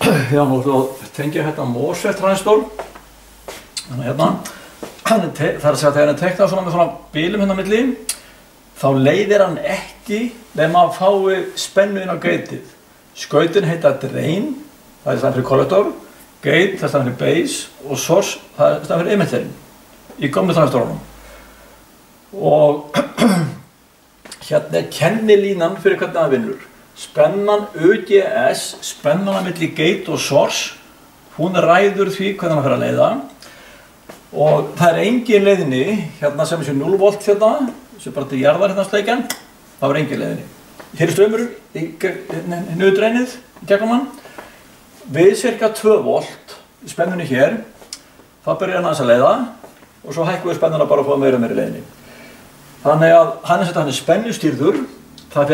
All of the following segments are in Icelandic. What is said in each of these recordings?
Já, nú tengja hérna MOSFET transistor. Þannig hérna, það er að segja að þegar hann teknar svona með svona bílum hérna á milli, þá leiðir hann ekki nema að fái spennu inn á gateið. Skautin heita drain, það er staðan fyrir kollektor, gate, það er staðan fyrir base og source, það er staðan fyrir emitterinn í gömlu transistorunum. Og hérna er kennilínan fyrir hvernig það vinnur. Spennan UGS, spennan á milli gate og source, hún ræður því hvernig hann fer að leiða. Og það er engin leiðinni, hérna sem er 0 volt hérna, sem bara til jarðar hérna sleikjan, það er engin leiðinni. Hér er strömmur í niðurdreinið í gegnum hann. Við cirka 2 volt spennunni hér, þá byrjar hann aðeins að leiða og svo hækkum við spennuna bara að fá meira og meira leiðinni. Þannig að hann er spennustýrður, það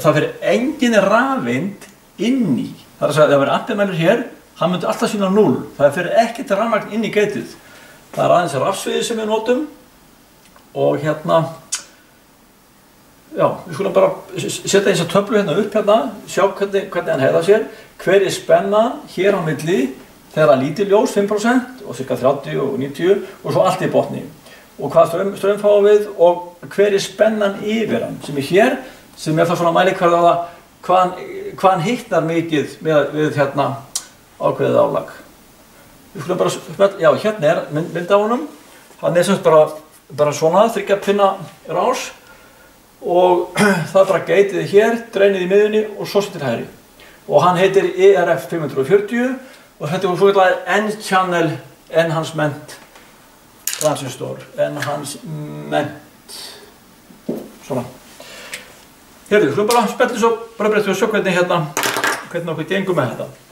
fer engin rafeind inn í. Það er að segja að ef það verður ampamælur hér, hann myndi alltaf sýna 0. Það fer ekkert rafmagn inn í gateið. Það er aðeins rafsviðið sem við notum og hérna, já, við skulum bara setja þessa töflu hérna upp hérna, sjá hvernig hann heiða sér, hver er spennan hér á milli þegar það lítið ljós 5% og ca. 30 og 90 og svo allt í botni. Og hvað strömm fáum við og hver er spennan yfir hann sem er hér, sem er það svona mælikvarði á það hvað hann hittnar mikið við hérna ákveðið álag. Við skulum bara, já, hérna er mynd af honum. Hann er semst bara svona, 3 pinna rás og það er bara gateið hér, dreinið í miðjunni og svo til hægri. Og hann heitir ERF 540 og þetta er svo kallar N-channel enhancement transistor, enhancement, svona. Heyrðu, við skulum bara spella svo bara breytt við að sjá hvernig okkur gengur með þetta.